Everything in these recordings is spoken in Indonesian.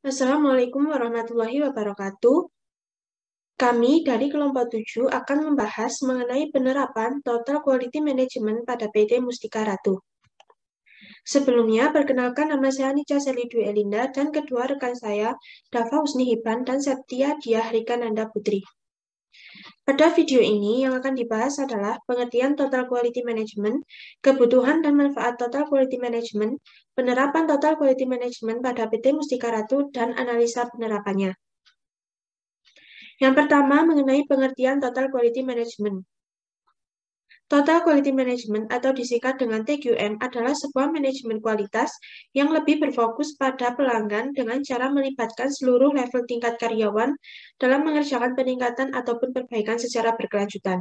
Assalamualaikum warahmatullahi wabarakatuh. Kami dari kelompok 7 akan membahas mengenai penerapan Total Quality Management pada PT Mustika Ratu. Sebelumnya, perkenalkan nama saya Nica Seli Dwi Elinda dan kedua rekan saya, Dava Husni Hibran dan Septia Diah Rikananda Putri. Pada video ini yang akan dibahas adalah pengertian Total Quality Management, kebutuhan dan manfaat Total Quality Management, penerapan Total Quality Management pada PT Mustika Ratu, dan analisa penerapannya. Yang pertama, mengenai pengertian Total Quality Management. Total Quality Management atau disingkat dengan TQM adalah sebuah manajemen kualitas yang lebih berfokus pada pelanggan dengan cara melibatkan seluruh level tingkat karyawan dalam mengerjakan peningkatan ataupun perbaikan secara berkelanjutan.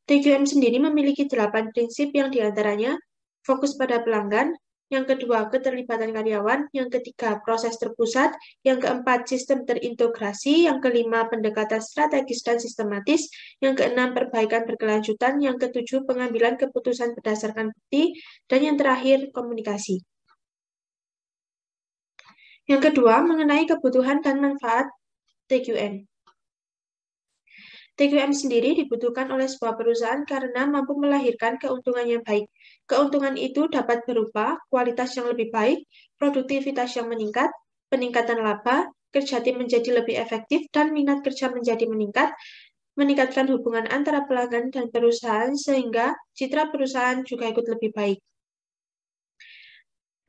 TQM sendiri memiliki 8 prinsip yang diantaranya fokus pada pelanggan, yang kedua keterlibatan karyawan, yang ketiga proses terpusat, yang keempat sistem terintegrasi, yang kelima pendekatan strategis dan sistematis, yang keenam perbaikan berkelanjutan, yang ketujuh pengambilan keputusan berdasarkan bukti, dan yang terakhir komunikasi. Yang kedua mengenai kebutuhan dan manfaat TQM. TQM sendiri dibutuhkan oleh sebuah perusahaan karena mampu melahirkan keuntungan yang baik. Keuntungan itu dapat berupa kualitas yang lebih baik, produktivitas yang meningkat, peningkatan laba, kerja tim menjadi lebih efektif, dan minat kerja menjadi meningkat, meningkatkan hubungan antara pelanggan dan perusahaan sehingga citra perusahaan juga ikut lebih baik.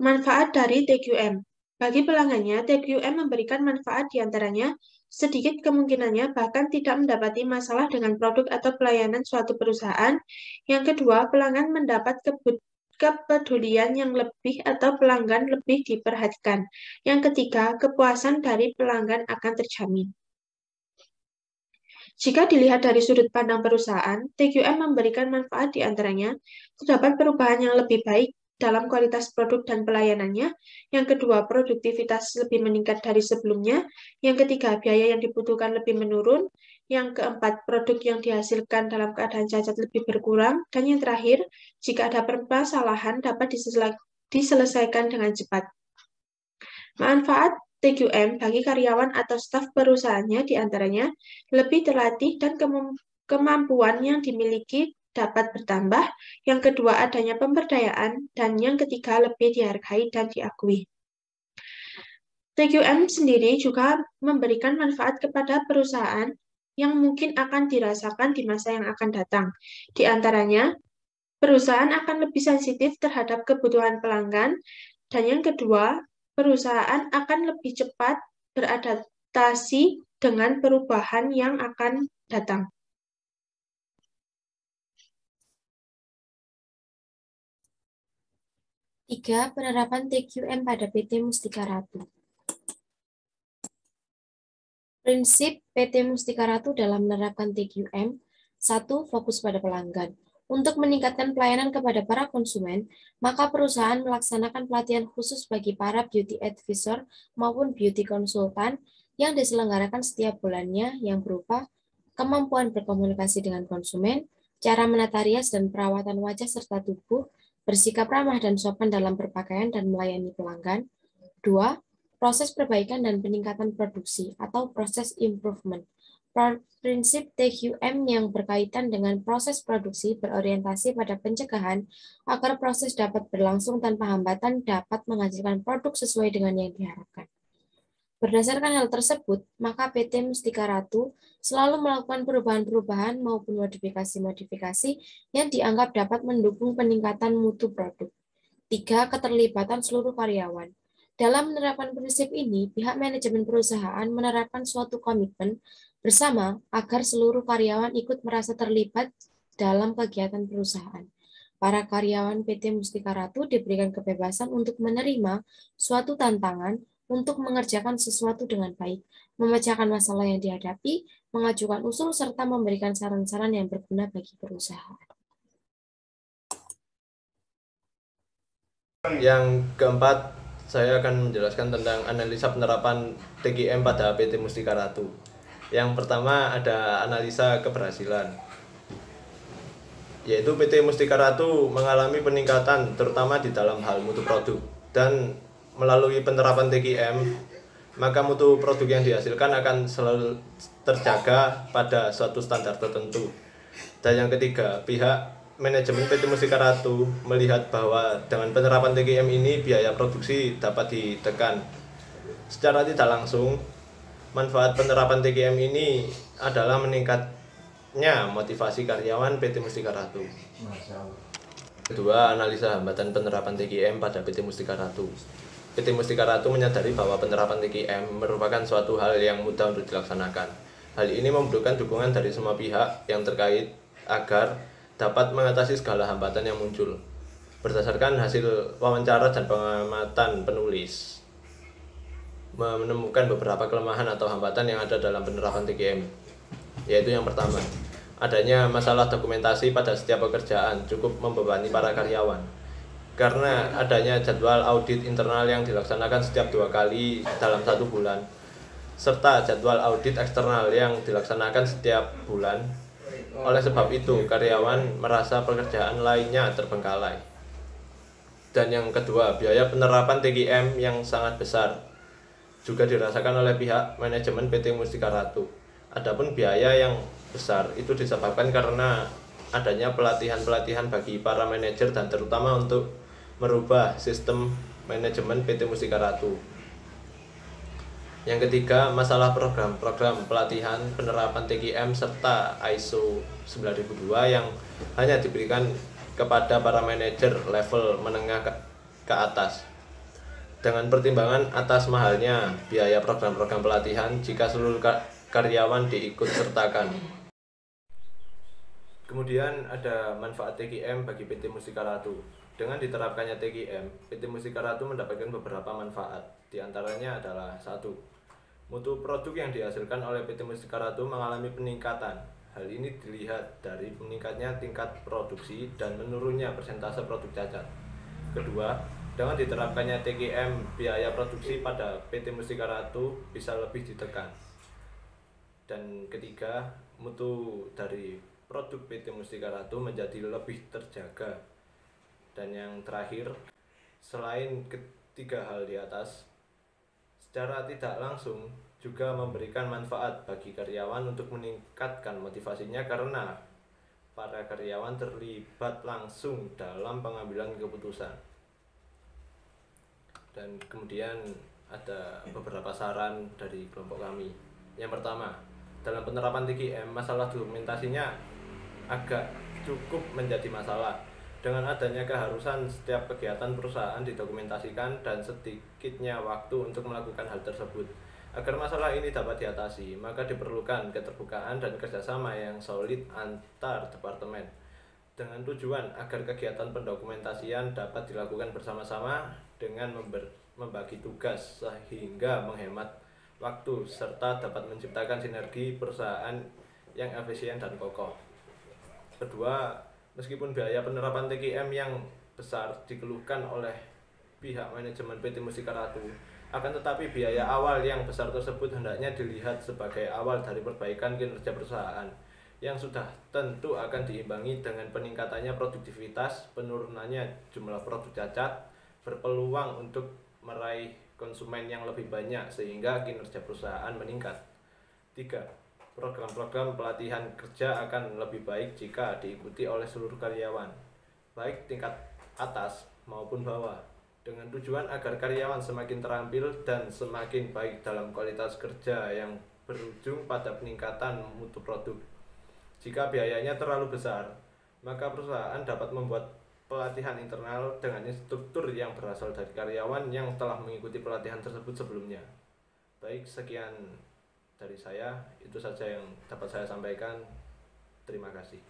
Manfaat dari TQM. Bagi pelanggannya, TQM memberikan manfaat diantaranya sedikit kemungkinannya bahkan tidak mendapati masalah dengan produk atau pelayanan suatu perusahaan. Yang kedua, pelanggan mendapat kepedulian yang lebih atau pelanggan lebih diperhatikan. Yang ketiga, kepuasan dari pelanggan akan terjamin. Jika dilihat dari sudut pandang perusahaan, TQM memberikan manfaat diantaranya terdapat perubahan yang lebih baik dalam kualitas produk dan pelayanannya. Yang kedua, produktivitas lebih meningkat dari sebelumnya. Yang ketiga, biaya yang dibutuhkan lebih menurun. Yang keempat, produk yang dihasilkan dalam keadaan cacat lebih berkurang. Dan yang terakhir, jika ada permasalahan dapat diselesaikan dengan cepat. Manfaat TQM bagi karyawan atau staf perusahaannya diantaranya lebih terlatih dan kemampuan yang dimiliki dapat bertambah. Yang kedua, adanya pemberdayaan. Dan yang ketiga, lebih dihargai dan diakui. TQM sendiri juga memberikan manfaat kepada perusahaan yang mungkin akan dirasakan di masa yang akan datang. Di antaranya, perusahaan akan lebih sensitif terhadap kebutuhan pelanggan. Dan yang kedua, perusahaan akan lebih cepat beradaptasi dengan perubahan yang akan datang. Tiga, penerapan TQM pada PT Mustika Ratu. Prinsip PT Mustika Ratu dalam menerapkan TQM. 1. Fokus pada pelanggan. Untuk meningkatkan pelayanan kepada para konsumen, maka perusahaan melaksanakan pelatihan khusus bagi para beauty advisor maupun beauty konsultan yang diselenggarakan setiap bulannya yang berupa kemampuan berkomunikasi dengan konsumen, cara menata rias dan perawatan wajah serta tubuh, bersikap ramah dan sopan dalam berpakaian dan melayani pelanggan. 2. Proses perbaikan dan peningkatan produksi atau proses improvement. Prinsip TQM yang berkaitan dengan proses produksi berorientasi pada pencegahan agar proses dapat berlangsung tanpa hambatan dapat menghasilkan produk sesuai dengan yang diharapkan. Berdasarkan hal tersebut, maka PT Mustika Ratu selalu melakukan perubahan-perubahan maupun modifikasi-modifikasi yang dianggap dapat mendukung peningkatan mutu produk. 3. Keterlibatan seluruh karyawan. Dalam menerapkan prinsip ini, pihak manajemen perusahaan menerapkan suatu komitmen bersama agar seluruh karyawan ikut merasa terlibat dalam kegiatan perusahaan. Para karyawan PT Mustika Ratu diberikan kebebasan untuk menerima suatu tantangan untuk mengerjakan sesuatu dengan baik, memecahkan masalah yang dihadapi, mengajukan usul, serta memberikan saran-saran yang berguna bagi perusahaan. Yang keempat, saya akan menjelaskan tentang analisa penerapan TQM pada PT Mustika Ratu. Yang pertama ada analisa keberhasilan, yaitu PT Mustika Ratu mengalami peningkatan terutama di dalam hal mutu produk dan melalui penerapan TKM, maka mutu produk yang dihasilkan akan selalu terjaga pada suatu standar tertentu. Dan yang ketiga, pihak manajemen PT Mustika Ratu melihat bahwa dengan penerapan TKM ini biaya produksi dapat ditekan. Secara tidak langsung, manfaat penerapan TKM ini adalah meningkatnya motivasi karyawan PT Mustika Ratu. Kedua, analisa hambatan penerapan TKM pada PT Mustika Ratu. PT Mustika Ratu menyadari bahwa penerapan TKM merupakan suatu hal yang mudah untuk dilaksanakan. Hal ini membutuhkan dukungan dari semua pihak yang terkait agar dapat mengatasi segala hambatan yang muncul. Berdasarkan hasil wawancara dan pengamatan penulis, menemukan beberapa kelemahan atau hambatan yang ada dalam penerapan TKM, yaitu yang pertama, adanya masalah dokumentasi pada setiap pekerjaan cukup membebani para karyawan. Karena adanya jadwal audit internal yang dilaksanakan setiap 2 kali dalam 1 bulan, serta jadwal audit eksternal yang dilaksanakan setiap bulan. Oleh sebab itu, karyawan merasa pekerjaan lainnya terbengkalai. Dan yang kedua, biaya penerapan TKM yang sangat besar juga dirasakan oleh pihak manajemen PT Mustika Ratu. Adapun biaya yang besar itu disebabkan karena adanya pelatihan-pelatihan bagi para manajer dan terutama untuk merubah sistem manajemen PT Mustika Ratu. Yang ketiga, masalah program-program pelatihan penerapan TKM serta ISO 9002 yang hanya diberikan kepada para manajer level menengah ke atas. Dengan pertimbangan atas mahalnya biaya program-program pelatihan jika seluruh karyawan diikut sertakan. Kemudian ada manfaat TKM bagi PT Mustika Ratu. Dengan diterapkannya TKM, PT Mustika Ratu mendapatkan beberapa manfaat. Di antaranya adalah 1. Mutu produk yang dihasilkan oleh PT Mustika Ratu mengalami peningkatan. Hal ini dilihat dari meningkatnya tingkat produksi dan menurunnya persentase produk cacat. Kedua, dengan diterapkannya TKM, biaya produksi pada PT Mustika Ratu bisa lebih ditekan. Dan ketiga, mutu dari produk PT Mustika Ratu menjadi lebih terjaga. Dan yang terakhir, selain ketiga hal di atas, secara tidak langsung juga memberikan manfaat bagi karyawan untuk meningkatkan motivasinya karena para karyawan terlibat langsung dalam pengambilan keputusan. Dan kemudian ada beberapa saran dari kelompok kami. Yang pertama, dalam penerapan TKM, masalah dokumentasinya agak cukup menjadi masalah. Dengan adanya keharusan setiap kegiatan perusahaan didokumentasikan dan sedikitnya waktu untuk melakukan hal tersebut. Agar masalah ini dapat diatasi, maka diperlukan keterbukaan dan kerjasama yang solid antar departemen. Dengan tujuan agar kegiatan pendokumentasian dapat dilakukan bersama-sama dengan membagi tugas sehingga menghemat waktu serta dapat menciptakan sinergi perusahaan yang efisien dan kokoh. Kedua, meskipun biaya penerapan TKM yang besar dikeluhkan oleh pihak manajemen PT Mustika Ratu, akan tetapi biaya awal yang besar tersebut hendaknya dilihat sebagai awal dari perbaikan kinerja perusahaan yang sudah tentu akan diimbangi dengan peningkatannya produktivitas, penurunannya jumlah produk cacat, berpeluang untuk meraih konsumen yang lebih banyak sehingga kinerja perusahaan meningkat. 3. Program-program pelatihan kerja akan lebih baik jika diikuti oleh seluruh karyawan, baik tingkat atas maupun bawah, dengan tujuan agar karyawan semakin terampil dan semakin baik dalam kualitas kerja yang berujung pada peningkatan mutu produk. Jika biayanya terlalu besar, maka perusahaan dapat membuat pelatihan internal dengan instruktur yang berasal dari karyawan yang telah mengikuti pelatihan tersebut sebelumnya. Baik, sekian dari saya, itu saja yang dapat saya sampaikan. Terima kasih.